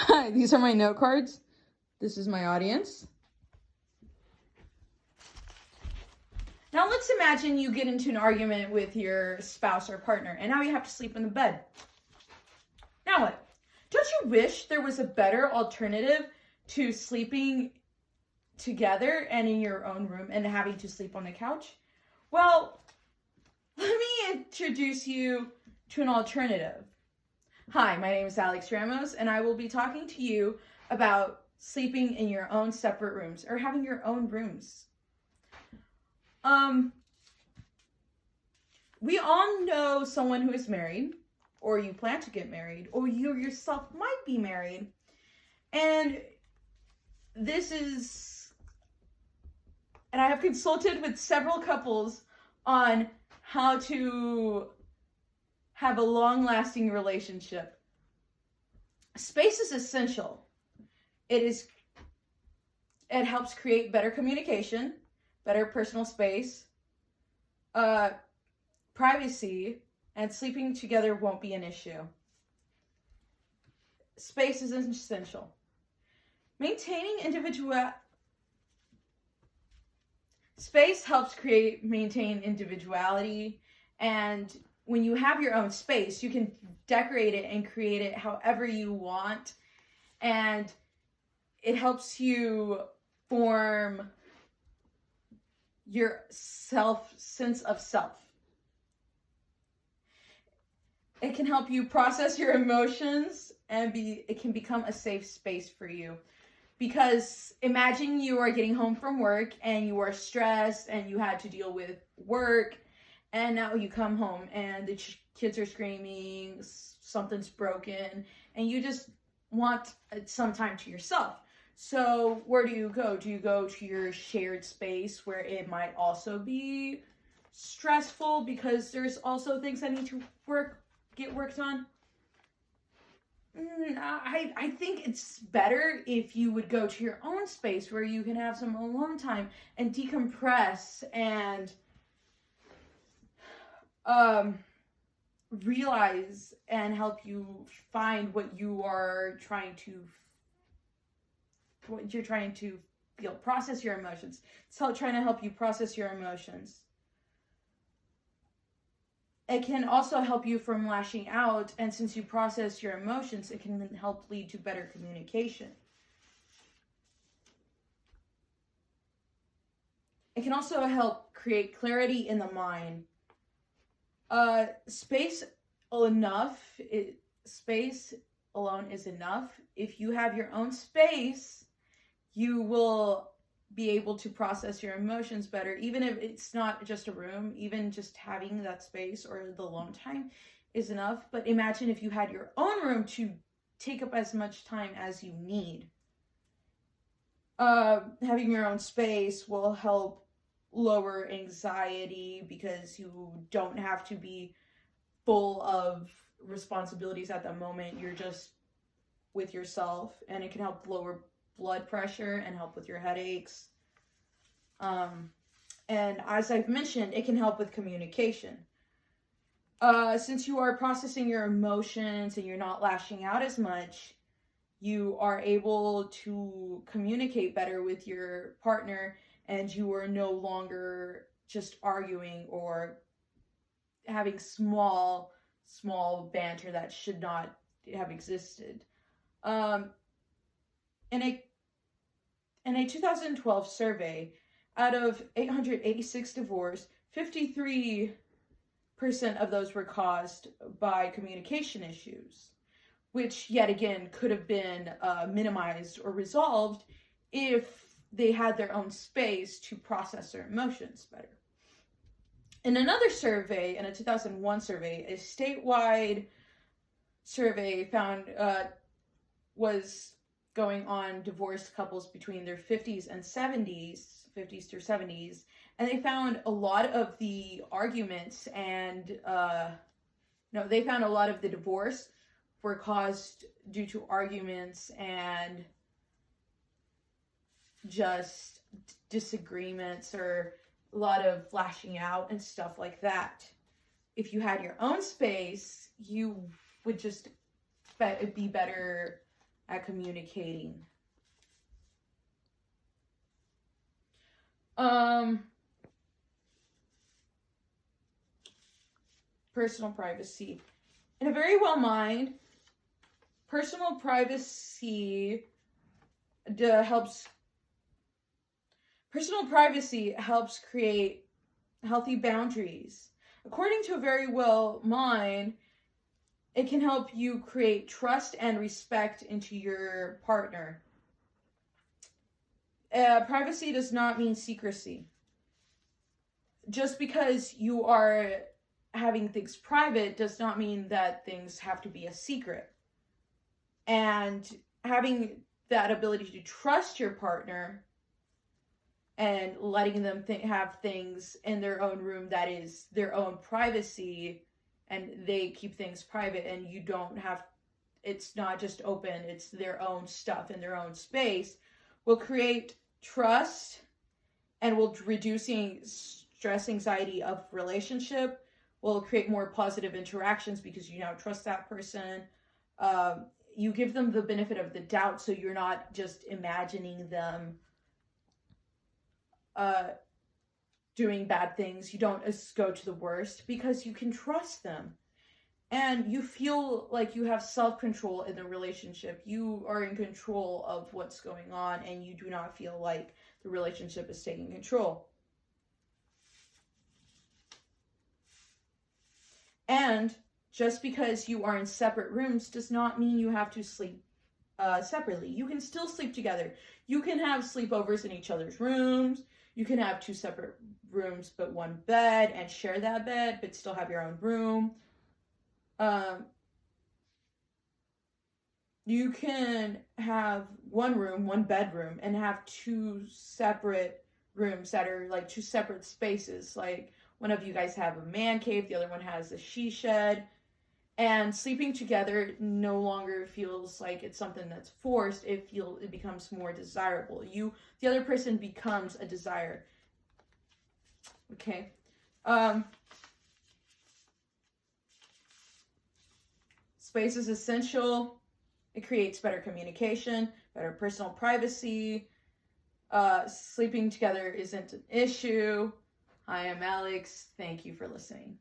Hi, these are my note cards. This is my audience. Now let's imagine you get into an argument with your spouse or partner, and now you have to sleep in the bed. Now what? Don't you wish there was a better alternative to sleeping together and in your own room and having to sleep on the couch? Well, let me introduce you to an alternative. Hi, my name is Alex Ramos, and I will be talking to you about sleeping in your own separate rooms or having your own rooms. We all know someone who is married, or you plan to get married, or you yourself might be married. And I have consulted with several couples on how to have a long-lasting relationship. Space is essential. It helps create better communication, better personal space, privacy, and sleeping together won't be an issue. Space is essential. Space helps maintain individuality, and when you have your own space, you can decorate it and create it however you want, and it helps you form your sense of self. It can help you process your emotions, and it can become a safe space for you. Because imagine you are getting home from work and you are stressed and you had to deal with work, and now you come home and the kids are screaming, something's broken, and you just want some time to yourself. So where do you go? Do you go to your shared space where it might also be stressful because there's also things that need to get worked on? I think it's better if you would go to your own space where you can have some alone time and decompress and realize and help you find what you're trying to feel. Process your emotions. It's trying to help you process your emotions. It can also help you from lashing out, and since you process your emotions, it can help lead to better communication. It can also help create clarity in the mind. Space alone is enough. If you have your own space, you will be able to process your emotions better, even if it's not just a room. Even just having that space or the alone time is enough. But imagine if you had your own room to take up as much time as you need. Having your own space will help lower anxiety because you don't have to be full of responsibilities at the moment. You're just with yourself, and it can help lower blood pressure and help with your headaches. And as I've mentioned, it can help with communication. Since you are processing your emotions and you're not lashing out as much, you are able to communicate better with your partner, and you are no longer just arguing or having small banter that should not have existed. In a 2012 survey, out of 886 divorces, 53% of those were caused by communication issues, which yet again could have been minimized or resolved if they had their own space to process their emotions better. In another survey, in a 2001 survey, a statewide survey found was going on divorced couples between their 50s through 70s, and they found a lot of the arguments and they found a lot of the divorce were caused due to arguments and just disagreements or a lot of lashing out and stuff like that. If you had your own space, you would just be better at communicating. Personal privacy. In a very well mind, personal privacy helps create healthy boundaries. According to a very well mind, it can help you create trust and respect into your partner. Privacy does not mean secrecy. Just because you are having things private does not mean that things have to be a secret. And having that ability to trust your partner and letting them have things in their own room that is their own privacy, and they keep things private, and you don't have, it's not just open, it's their own stuff in their own space, will create trust and will reducing stress, anxiety of relationship, will create more positive interactions because you now trust that person. You give them the benefit of the doubt, so you're not just imagining them doing bad things. You don't go to the worst because you can trust them. And you feel like you have self-control in the relationship. You are in control of what's going on, and you do not feel like the relationship is taking control. And just because you are in separate rooms does not mean you have to sleep separately. You can still sleep together. You can have sleepovers in each other's rooms. You can have 2 separate rooms but 1 bed and share that bed but still have your own room. You can have 1 room, 1 bedroom, and have 2 separate rooms that are like 2 separate spaces. Like one of you guys have a man cave, the other one has a she shed. And sleeping together no longer feels like it's something that's forced. It becomes more desirable. The other person becomes a desire. Okay. Space is essential. It creates better communication, better personal privacy. Sleeping together isn't an issue. Hi, I'm Alex. Thank you for listening.